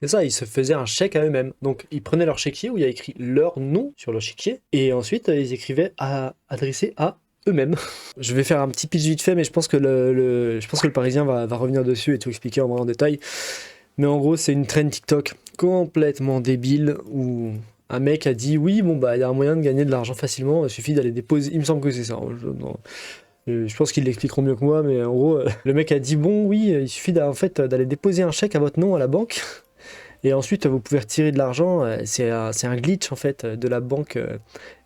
C'est ça, ils se faisaient un chèque à eux-mêmes. Donc ils prenaient leur chéquier où il y a écrit leur nom sur le chéquier et ensuite ils écrivaient adressé à eux-mêmes. Je vais faire un petit pitch vite fait, mais je pense que je pense que le Parisien va revenir dessus et tout expliquer en vrai en détail. Mais en gros, c'est une trend TikTok complètement débile où un mec a dit oui, bon bah il y a un moyen de gagner de l'argent facilement, il suffit d'aller déposer. Il me semble que c'est ça. Je pense qu'ils l'expliqueront mieux que moi, mais en gros, le mec a dit bon oui, il suffit d'aller déposer un chèque à votre nom à la banque. Et ensuite, vous pouvez retirer de l'argent. C'est un glitch en fait de la banque.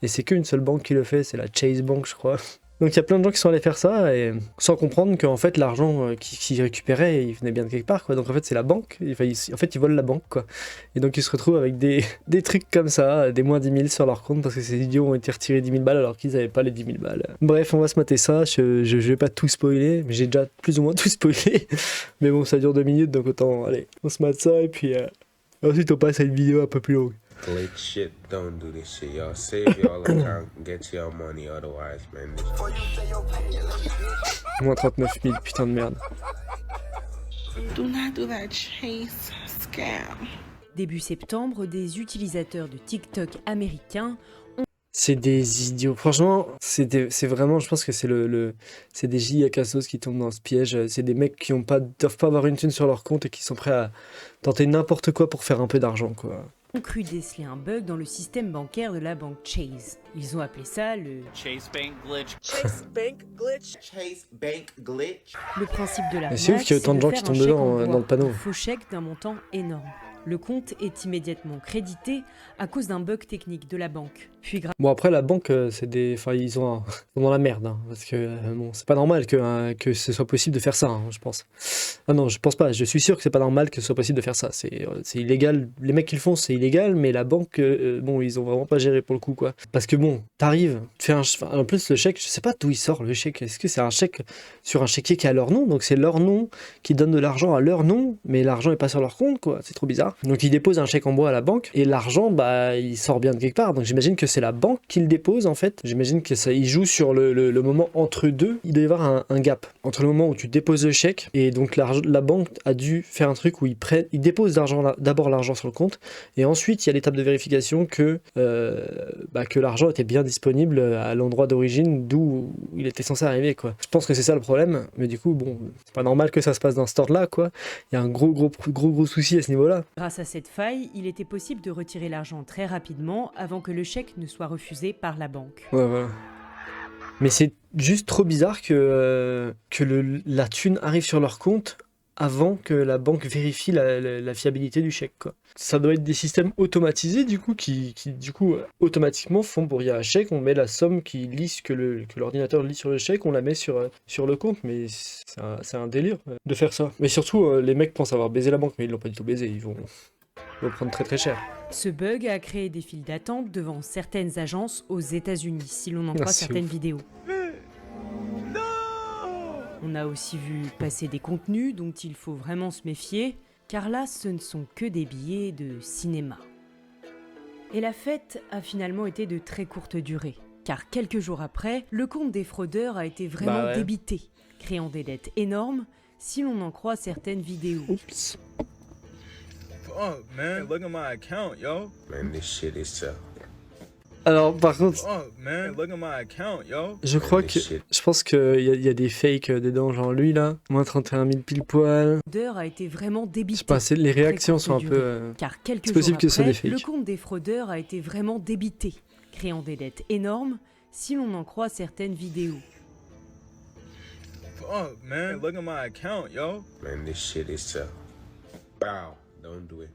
Et c'est qu'une seule banque qui le fait, c'est la Chase Bank, je crois. Donc il y a plein de gens qui sont allés faire ça et sans comprendre qu'en fait l'argent qu'ils récupéraient, il venait bien de quelque part, quoi. Donc en fait c'est la banque. Enfin, en fait ils volent la banque, quoi. Et donc ils se retrouvent avec des trucs comme ça, des moins 10 000 sur leur compte parce que ces idiots ont été retirés 10 000 balles alors qu'ils n'avaient pas les 10 000 balles. Bref, on va se mater ça. Je vais pas tout spoiler, mais j'ai déjà plus ou moins tout spoilé. Mais bon, ça dure 2 minutes, donc autant, allez, on se mate ça et puis ensuite on passe à une vidéo un peu plus longue. Glitch shit, don't do this shit, y'all. Save y'all account, get your money, otherwise, man. Moins 39 000, putain de merde. Do not do that Chase scam. Début septembre, des utilisateurs de TikTok américains. C'est des idiots. Franchement, c'est vraiment, je pense que c'est des giga cassos qui tombent dans ce piège. C'est des mecs qui doivent pas avoir une thune sur leur compte et qui sont prêts à tenter n'importe quoi pour faire un peu d'argent, quoi. Ont cru déceler un bug dans le système bancaire de la banque Chase. Ils ont appelé ça le Chase Bank Glitch. Chase Bank Glitch. Chase Bank Glitch. Le principe de la c'est ouf qu'il y ait autant de gens qui tombent dedans dans le panneau. Faux chèque d'un montant énorme. Le compte est immédiatement crédité à cause d'un bug technique de la banque. Puis Bon après la banque, enfin ils sont dans la merde, hein, parce que bon c'est pas normal que ce soit possible de faire ça, hein, je pense. Ah non, je pense pas. Je suis sûr que c'est pas normal que ce soit possible de faire ça. C'est illégal. Les mecs qui le font, c'est illégal, mais la banque, bon ils ont vraiment pas géré pour le coup, quoi. Parce que bon, t'arrives, tu fais en plus le chèque, je sais pas d'où il sort le chèque. Est-ce que c'est un chèque sur un chéquier qui a leur nom, donc c'est leur nom qui donne de l'argent à leur nom, mais l'argent est pas sur leur compte, quoi. C'est trop bizarre. Donc ils déposent un chèque en bois à la banque et l'argent, bah il sort bien de quelque part. Donc j'imagine que c'est la banque qui le dépose en fait. J'imagine que ça, il joue sur le moment entre deux. Il doit y avoir un gap entre le moment où tu déposes le chèque et donc la banque a dû faire un truc où il dépose d'abord l'argent sur le compte et ensuite il y a l'étape de vérification que l'argent était bien disponible à l'endroit d'origine d'où il était censé arriver, quoi. Je pense que c'est ça le problème, mais du coup bon, c'est pas normal que ça se passe dans ce ordre là, quoi. Il y a un gros souci à ce niveau là. Grâce à cette faille, il était possible de retirer l'argent très rapidement avant que le chèque ne soit refusé par la banque. Ouais, voilà. Mais c'est juste trop bizarre que la thune arrive sur leur compte avant que la banque vérifie la fiabilité du chèque, quoi. Ça doit être des systèmes automatisés du coup qui du coup automatiquement font pour il y a un chèque, on met la somme que l'ordinateur lit sur le chèque, on la met sur le compte, mais c'est un délire de faire ça. Mais surtout les mecs pensent avoir baisé la banque, mais ils l'ont pas du tout baisé, ils vont prendre très très cher. Ce bug a créé des files d'attente devant certaines agences aux États-Unis, si l'on en croit certaines vidéos. On a aussi vu passer des contenus dont il faut vraiment se méfier, car là, ce ne sont que des billets de cinéma. Et la fête a finalement été de très courte durée, car quelques jours après, le compte des fraudeurs a été vraiment débité, créant des dettes énormes, si l'on en croit certaines vidéos. Oups. Fuck, man. Look at my account, yo. Man, this shit is Alors par contre, Fuck, man. Look at my account, yo. je pense qu'il y a des fakes dedans, genre lui là, moins 31 000 pile poil. A été vraiment débité. Je sais pas, les réactions sont un peu... Car quelques c'est possible jours que ce soit après, des fakes. le compte des fraudeurs a été vraiment débité, créant des dettes énormes, si l'on en croit certaines vidéos. Fuck, man. Look at my account, yo. Man, this shit is bow. Don't do it.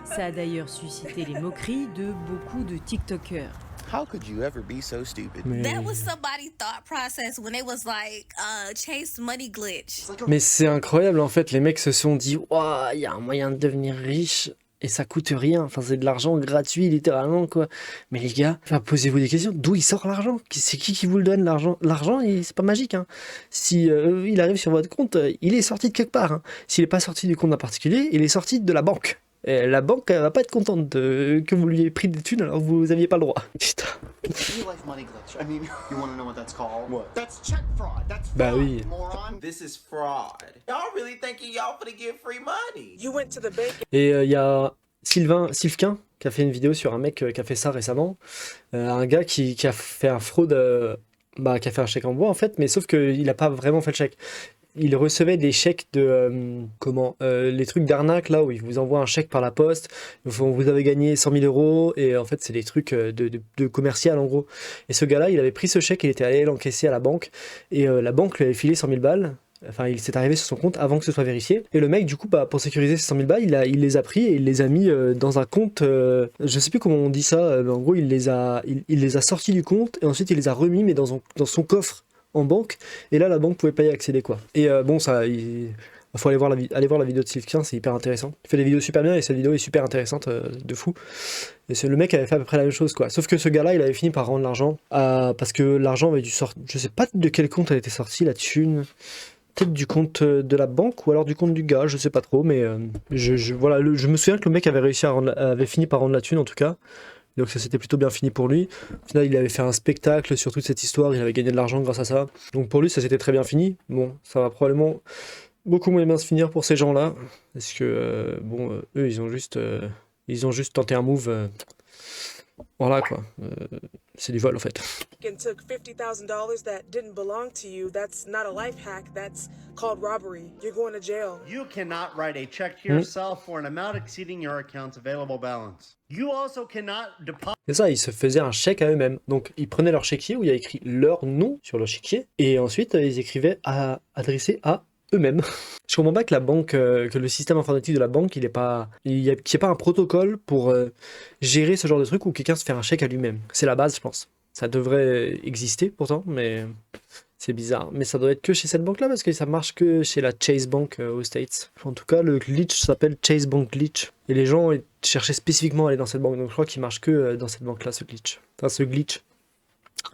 Ça a d'ailleurs suscité les moqueries de beaucoup de TikTokers. How could you ever be so stupid? Mais... That was somebody's thought process when it was like Chase Money Glitch. Mais c'est incroyable en fait, les mecs se sont dit waouh, il y a un moyen de devenir riche et ça coûte rien, enfin c'est de l'argent gratuit littéralement, quoi. Mais les gars, enfin, posez-vous des questions, d'où il sort l'argent? C'est qui vous le donne l'argent? L'argent, c'est pas magique, hein. Si il arrive sur votre compte, il est sorti de quelque part, hein. S'il est pas sorti du compte d'un particulier, il est sorti de la banque. Et la banque, elle va pas être contente que vous lui ayez pris des thunes alors que vous aviez pas le droit. Putain. Real life money glitch. I mean, you want to know what that's called? What? That's check fraud. That's fraud, Bah oui. moron. This is fraud. Y'all really thinking y'all finna get free money? You went to the bank. Et il y a Sylvain qui a fait une vidéo sur un mec qui a fait ça récemment. Un gars qui a fait un fraude, qui a fait un chèque en bois en fait, mais sauf qu'il a pas vraiment fait le chèque. Il recevait des chèques de les trucs d'arnaque là où ils vous envoient un chèque par la poste, vous avez gagné 100 000 euros et en fait c'est des trucs de commercial en gros. Et ce gars-là, il avait pris ce chèque, il était allé l'encaisser à la banque et la banque lui avait filé 100 000 balles. Enfin, il s'est arrivé sur son compte avant que ce soit vérifié. Et le mec, du coup, pour sécuriser ces 100 000 balles, il les a pris et il les a mis dans un compte. Je sais plus comment on dit ça, mais en gros, il les a sortis du compte et ensuite il les a remis, mais dans son coffre en banque. Et là, la banque pouvait pas y accéder, quoi. Et il faut aller voir la vidéo de Sylvain, c'est hyper intéressant. Il fait des vidéos super bien et cette vidéo est super intéressante, de fou. Et le mec avait fait à peu près la même chose, quoi. Sauf que ce gars-là, il avait fini par rendre l'argent parce que l'argent avait dû sortir. Je sais pas de quel compte elle était sortie, la thune. Peut-être du compte de la banque ou alors du compte du gars, je sais pas trop, mais je me souviens que le mec avait fini par rendre la thune en tout cas, donc ça s'était plutôt bien fini pour lui. Au final, il avait fait un spectacle sur toute cette histoire, il avait gagné de l'argent grâce à ça, donc pour lui ça s'était très bien fini. Bon, ça va probablement beaucoup moins bien se finir pour ces gens-là, parce que eux ils ont juste tenté un move. Voilà quoi, c'est du vol en fait. And took $50,000 that didn't belong to you. That's not a life hack. That's called robbery. You're going to jail. You cannot write a check to yourself for an amount exceeding your account's available balance. You also cannot deposit. C'est ça, ils se faisaient un chèque à eux-mêmes. Donc ils prenaient leur chéquier où il y a écrit leur nom sur le chéquier et ensuite ils écrivaient adressé à eux-mêmes. Je comprends pas que la banque, que le système informatique de la banque, qu'il n'y ait pas un protocole pour gérer ce genre de truc où quelqu'un se fait un chèque à lui-même. C'est la base, je pense. Ça devrait exister pourtant, mais c'est bizarre. Mais ça doit être que chez cette banque-là parce que ça marche que chez la Chase Bank aux States. En tout cas, le glitch s'appelle Chase Bank Glitch. Et les gens cherchaient spécifiquement à aller dans cette banque. Donc je crois qu'il marche que dans cette banque-là, ce glitch. Enfin, ce glitch.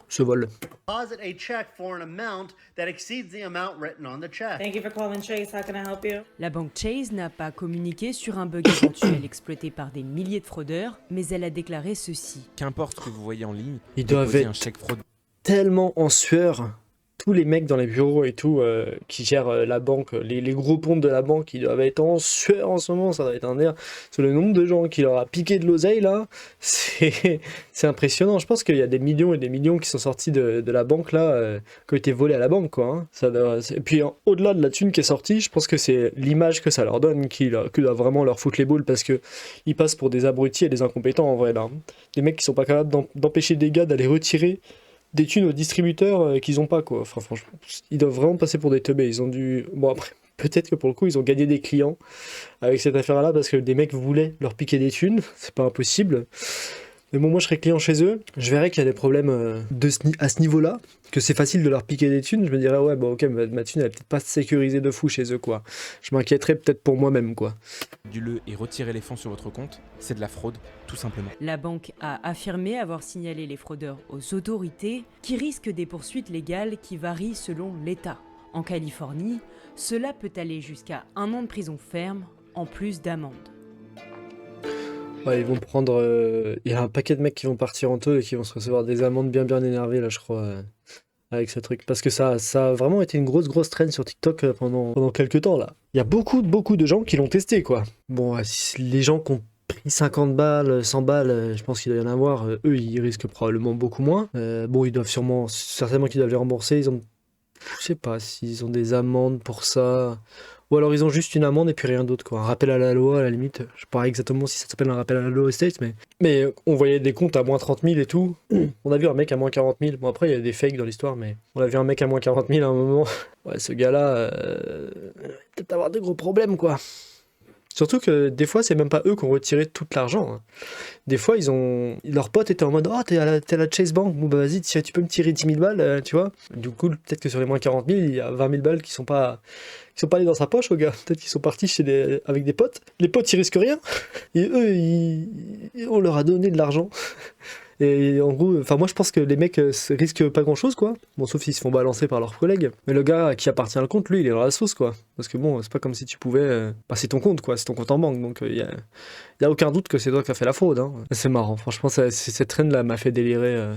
Ce vol. Deposit a check for an amount that exceeds the amount written on the check. Thank you for calling Chase. How can I help you? La banque Chase n'a pas communiqué sur un bug éventuel exploité par des milliers de fraudeurs, mais elle a déclaré ceci. Qu'importe ce que vous voyez en ligne, Ils doivent déposez être un chèque fraude. tellement en sueur. Tous les mecs dans les bureaux et tout qui gèrent la banque, les gros pontes de la banque, ils doivent être en sueur en ce moment, ça doit être un air. Sur le nombre de gens qui leur a piqué de l'oseille là, c'est impressionnant. Je pense qu'il y a des millions et des millions qui sont sortis de la banque là, qui ont été volés à la banque quoi. Hein. Et puis au-delà de la thune qui est sortie, je pense que c'est l'image que ça leur donne qui doit vraiment leur foutre les boules parce que ils passent pour des abrutis et des incompétents en vrai là. Des mecs qui sont pas capables d'empêcher des gars d'aller retirer des thunes aux distributeurs qu'ils ont pas quoi. Enfin franchement, ils doivent vraiment passer pour des teubés. Ils ont dû... Bon après, peut-être que pour le coup, ils ont gagné des clients avec cette affaire-là parce que des mecs voulaient leur piquer des thunes. C'est pas impossible. Mais bon, moi je serais client chez eux, je verrais qu'il y a des problèmes à ce niveau-là, que c'est facile de leur piquer des thunes, je me dirais ouais bon ok ma thune elle est peut-être pas sécurisée de fou chez eux quoi. Je m'inquiéterais peut-être pour moi-même quoi. Du et retirez les fonds sur votre compte, c'est de la fraude, tout simplement. La banque a affirmé avoir signalé les fraudeurs aux autorités qui risquent des poursuites légales qui varient selon l'État. En Californie, cela peut aller jusqu'à 1 an de prison ferme, en plus d'amende. Ouais, ils vont prendre... Il y a un paquet de mecs qui vont partir en tôle et qui vont se recevoir des amendes bien énervées là je crois avec ce truc. Parce que ça a vraiment été une grosse traîne sur TikTok pendant quelques temps là. Il y a beaucoup de gens qui l'ont testé quoi. Bon, les gens qui ont pris 50 balles, 100 balles, je pense qu'il doit y en avoir, eux ils risquent probablement beaucoup moins. Bon, ils doivent certainement qu'ils doivent les rembourser, je sais pas s'ils ont des amendes pour ça... Ou alors ils ont juste une amende et puis rien d'autre quoi. Un rappel à la loi à la limite. Je sais pas exactement si ça s'appelle un rappel à la loi aux States mais on voyait des comptes à moins 30 000 et tout. On a vu un mec à moins 40 000. Bon après il y a des fakes dans l'histoire mais on a vu un mec à moins 40 000 à un moment. Ouais ce gars là peut-être avoir de gros problèmes quoi. Surtout que des fois c'est même pas eux qui ont retiré tout l'argent. Hein. Des fois leurs potes étaient en mode oh t'es à la Chase Bank, bon bah vas-y tu peux me tirer 10 000 balles tu vois. Du coup peut-être que sur les moins 40 000 il y a 20 000 balles qui sont pas allés dans sa poche au gars. Peut-être qu'ils sont partis avec des potes. Les potes ils risquent rien et eux on leur a donné de l'argent. Et en gros, enfin moi je pense que les mecs risquent pas grand chose quoi. Bon sauf s'ils se font balancer par leurs collègues. Mais le gars à qui appartient le compte, lui il est dans la sauce quoi. Parce que bon, c'est pas comme si tu pouvais... Bah c'est ton compte quoi, c'est ton compte en banque. Donc y a aucun doute que c'est toi qui as fait la fraude. Hein. C'est marrant, franchement cette traîne là m'a fait délirer.